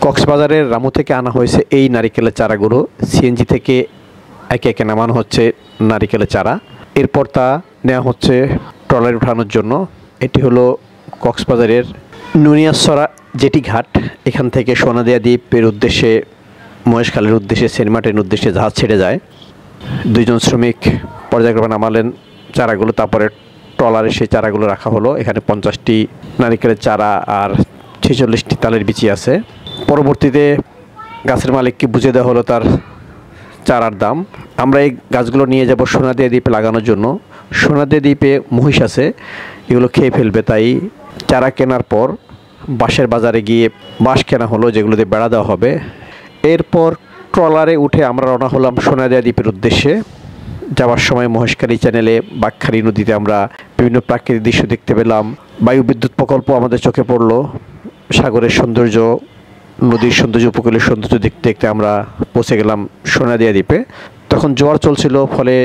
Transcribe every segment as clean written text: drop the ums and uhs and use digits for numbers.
কক্সবাজারের রামু থেকে আনা হয়েছে এই নারিকেলের চারাগুলো। সিএনজি থেকে একে একে নামানো হচ্ছে নারিকেলের চারা, এরপর তা নেওয়া হচ্ছে ট্রলারে উঠানোর জন্য। এটি হলো কক্সবাজারের নুনিয়াছড়া জেটি ঘাট। এখান থেকে সোনাদিয়া দ্বীপের উদ্দেশ্যে, মহেশখালীর উদ্দেশ্যে, সেন্ট মার্টিনের উদ্দেশ্যে জাহাজ ছেড়ে যায়। দুইজন শ্রমিক পর্যায়ক্রমে নামালেন চারাগুলো, তারপরে ট্রলারে সেই চারাগুলো রাখা হলো। এখানে 50টি নারিকেলের চারা আর 46টি তালের বিচি আছে। পরবর্তীতে গাছের মালিককে বুঝিয়ে দেওয়া হলো তার চারার দাম। আমরা এই গাছগুলো নিয়ে যাব সোনাদিয়া দ্বীপে লাগানোর জন্য। সোনাদিয়া দ্বীপে মহিষ আছে, এগুলো খেয়ে ফেলবে, তাই চারা কেনার পর বাঁশের বাজারে গিয়ে বাঁশ কেনা হলো, যেগুলো দিয়ে বেড়া দেওয়া হবে। এরপর ট্রলারে উঠে আমরা রওনা হলাম সোনাদিয়া দ্বীপের উদ্দেশ্যে। যাওয়ার সময় মহেশখালী চ্যানেলে বাঁকখালী নদীতে আমরা বিভিন্ন প্রাকৃতিক দৃশ্য দেখতে পেলাম। বায়ু বিদ্যুৎ প্রকল্প আমাদের চোখে পড়লো। সাগরের সৌন্দর্য, নদীর সৌন্দর্য, উপকূলের সৌন্দর্য দেখতে দেখতে আমরা পৌঁছে গেলাম সোনাদিয়া দ্বীপে। তখন জোয়ার চলছিল, ফলে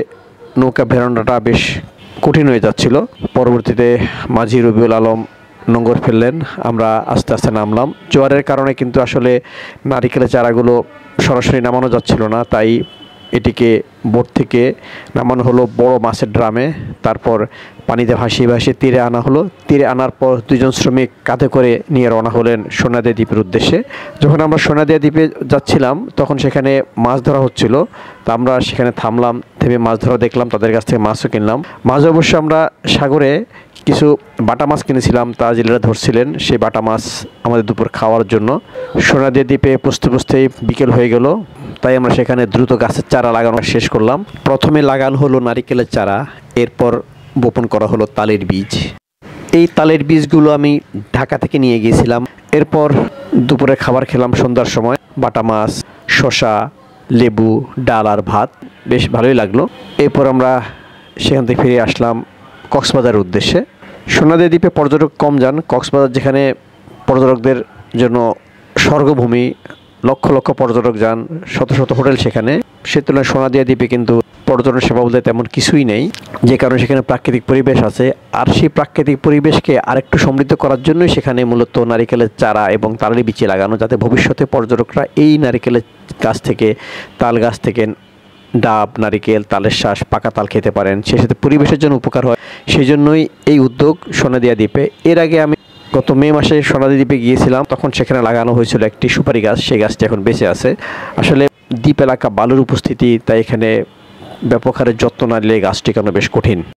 নৌকা ভেড়ানোটা বেশ কঠিন হয়ে যাচ্ছিল। পরবর্তীতে মাঝি রবিউল আলম নোঙর ফেললেন, আমরা আস্তে আস্তে নামলাম। জোয়ারের কারণে কিন্তু আসলে নারিকেলের চারাগুলো সরাসরি নামানো যাচ্ছিল না, তাই এটিকে বোট থেকে নামানো হলো বড় মাছের ড্রামে। তারপর পানিতে ভাসিয়ে ভাসিয়ে তীরে আনা হলো। তীরে আনার পর দুজন শ্রমিক কাঁধে করে নিয়ে রওনা হলেন সোনাদিয়া দ্বীপের উদ্দেশ্যে। যখন আমরা সোনাদিয়া দ্বীপে যাচ্ছিলাম তখন সেখানে মাছ ধরা হচ্ছিল, তা আমরা সেখানে থামলাম, থেমে মাছ ধরা দেখলাম, তাদের কাছ থেকে মাছও কিনলাম। মাছ অবশ্য আমরা সাগরে কিছু বাটা মাছ কিনেছিলাম, তা জেলেরা ধরছিলেন, সেই বাটা মাছ আমাদের দুপুর খাওয়ার জন্য। সোনাদিয়া দ্বীপে পৌঁছতে পৌঁছতেই বিকেল হয়ে গেল, তাই আমরা সেখানে দ্রুত গাছের চারা লাগানো শেষ করলাম। প্রথমে লাগানো হলো নারিকেলের চারা, এরপর বপন করা হলো তালের বীজ। এই তালের বীজগুলো আমি ঢাকা থেকে নিয়ে গিয়েছিলাম। এরপর দুপুরে খাবার খেলাম সন্ধ্যার সময়, বাটা মাছ, শসা, লেবু, ডাল আর ভাত, বেশ ভালোই লাগলো। এরপর আমরা সেখান থেকে ফিরে আসলাম কক্সবাজারের উদ্দেশ্যে। সোনাদিয়া দ্বীপে পর্যটক কম যান। কক্সবাজার যেখানে পর্যটকদের জন্য স্বর্গভূমি, লক্ষ লক্ষ পর্যটক যান, শত শত হোটেল সেখানে, সে তুলনায় সোনাদিয়া দ্বীপে কিন্তু পর্যটন সেবা বলতে তেমন কিছুই নেই, যে কারণে সেখানে প্রাকৃতিক পরিবেশ আছে। আর সেই প্রাকৃতিক পরিবেশকে আরেকটু সমৃদ্ধ করার জন্যই সেখানে মূলত নারিকেলের চারা এবং তালের বিচি লাগানো, যাতে ভবিষ্যতে পর্যটকরা এই নারিকেলের গাছ থেকে, তাল গাছ থেকে ডাব, নারিকেল, তালের শ্বাস, পাকা তাল খেতে পারেন, সে সাথে পরিবেশের জন্য উপকার হয়। সেই জন্যই এই উদ্যোগ সোনাদিয়া দ্বীপে। এর আগে আমি গত মে মাসে সোনাদিয়া দ্বীপে গিয়েছিলাম, তখন সেখানে লাগানো হয়েছিল একটি সুপারি গাছ, সেই গাছটি এখন বেঁচে আছে। আসলে দ্বীপ এলাকা বালুর উপস্থিতি, তাই এখানে ব্যাপক হারে যত্ন না নিলে গাছটি কেন বেশ কঠিন।